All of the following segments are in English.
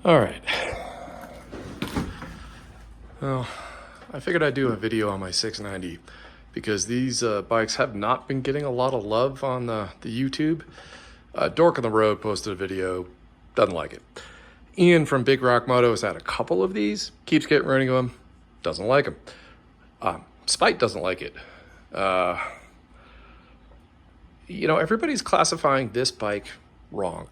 All right. Well, I figured I'd do a video on my 690 because these bikes have not been getting a lot of love on the YouTube. Dork on the Road posted a video, doesn't like it. Ian from Big Rock Moto has had a couple of these, keeps getting rid of them, doesn't like them. Spite doesn't like it. Everybody's classifying this bike wrong.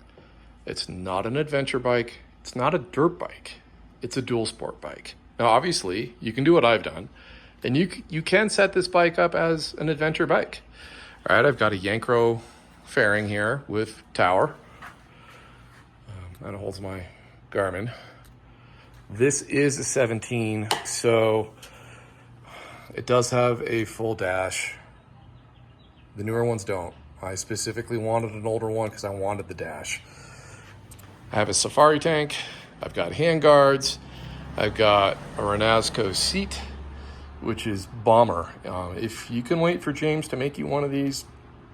It's not an adventure bike. It's not a dirt bike. It's a dual sport bike. Now, obviously, you can do what I've done, and you can set this bike up as an adventure bike. All right, I've got a Yankro fairing here with tower. That holds my Garmin. This is a 17, so it does have a full dash. The newer ones don't. I specifically wanted an older one because I wanted the dash. I have a safari tank. I've got hand guards. I've got a Renasco seat, which is bomber. If you can wait for James to make you one of these,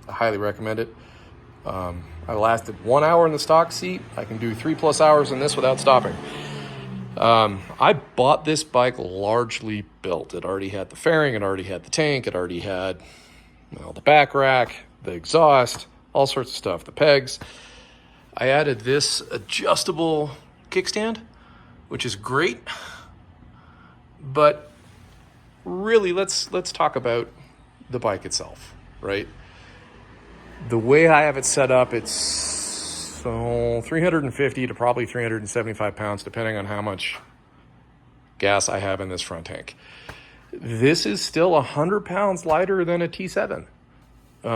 I highly recommend it. I lasted 1 hour in the stock seat. I can do 3+ hours in this without stopping. I bought this bike largely built. It already had the fairing, it already had the tank, it already had the back rack, the exhaust, all sorts of stuff, the pegs. I added this adjustable kickstand, which is great. But really, let's talk about the bike itself, right? The way I have it set up, it's 350 to probably 375 pounds, depending on how much gas I have in this front tank. This is still 100 pounds lighter than a T7,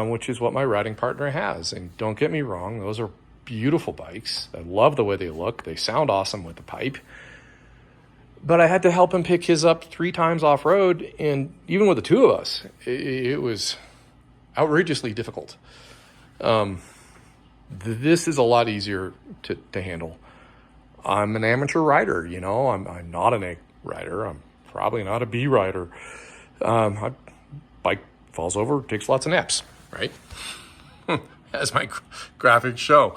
which is what my riding partner has. And don't get me wrong, those are beautiful bikes. I love the way they look. They sound awesome with the pipe. But I had to help him pick his up 3 times off-road, and even with the two of us, it was outrageously difficult. This is a lot easier to handle. I'm an amateur rider, I'm not an A rider. I'm probably not a B rider. My bike falls over, takes lots of naps, right? As my graphics show.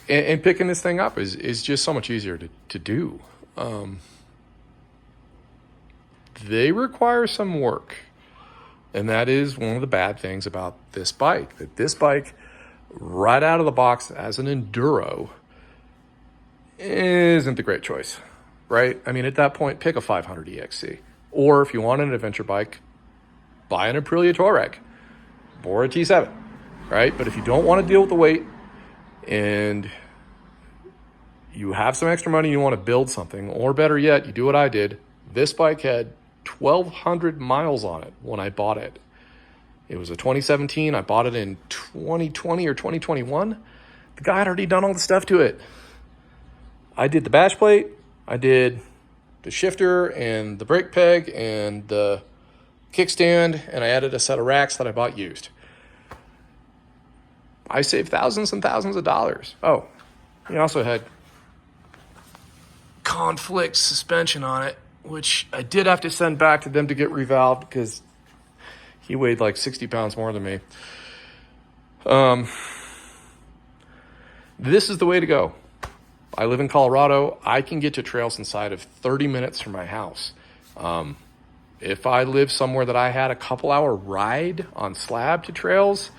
And picking this thing up is just so much easier to do. They require some work. And that is one of the bad things about this bike. That this bike, right out of the box as an enduro, isn't the great choice, right? I mean, at that point, pick a 500 EXC. Or if you want an adventure bike, buy an Aprilia Touareg or a T7, right? But if you don't want to deal with the weight and you have some extra money, you want to build something, or better yet, you do what I did. This bike had 1,200 miles on it when I bought it. It was a 2017. I bought it in 2020 or 2021. The guy had already done all the stuff to it. I did the bash plate. I did the shifter and the brake peg and the kickstand, and I added a set of racks that I bought used. I saved thousands and thousands of dollars. Oh, he also had conflict suspension on it, which I did have to send back to them to get revalved because he weighed like 60 pounds more than me. This is the way to go. I live in Colorado. I can get to trails inside of 30 minutes from my house. If I live somewhere that I had a couple-hour ride on slab to trails,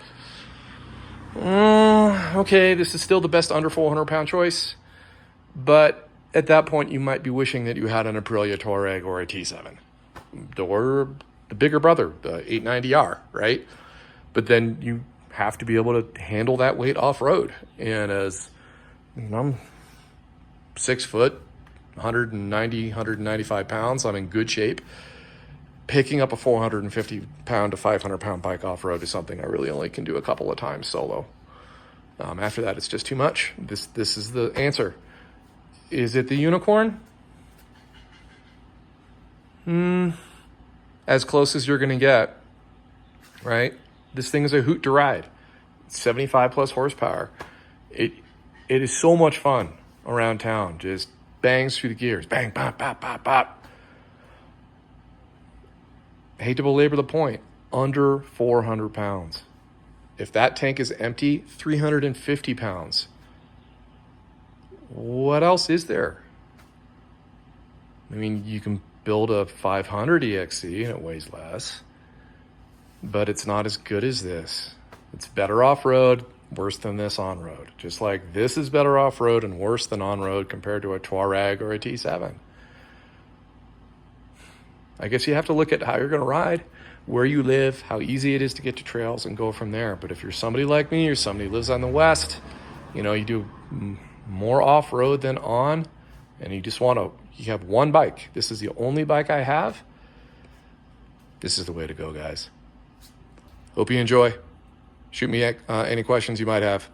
okay, this is still the best under 400-pound choice. But at that point, you might be wishing that you had an Aprilia Touareg or a T7. Or the bigger brother, the 890R, right? But then you have to be able to handle that weight off-road. And as I'm 6 foot, 190, 195 pounds, I'm in good shape. Picking up a 450-pound to 500-pound bike off-road is something I really only can do a couple of times solo. After that, it's just too much. This is the answer. Is it the unicorn? As close as you're going to get, right? This thing is a hoot to ride. 75 plus horsepower. It is so much fun around town. Just bangs through the gears. Bang, bop, bop, bop, bop. I hate to belabor the point. Under 400 pounds. If that tank is empty, 350 pounds. What else is there? mean, you can build a 500 EXC and it weighs less, but it's not as good as this. It's better off-road, worse than this on-road. Just like this is better off-road and worse than on-road compared to a Touareg or a T7. I guess you have to look at how you're going to ride, where you live, how easy it is to get to trails, and go from there. But if you're somebody like me or somebody who lives on the West, you know, you do more off-road than on, and you just want to, you have one bike. This is the only bike I have. This is the way to go, guys. Hope you enjoy. Shoot me any questions you might have.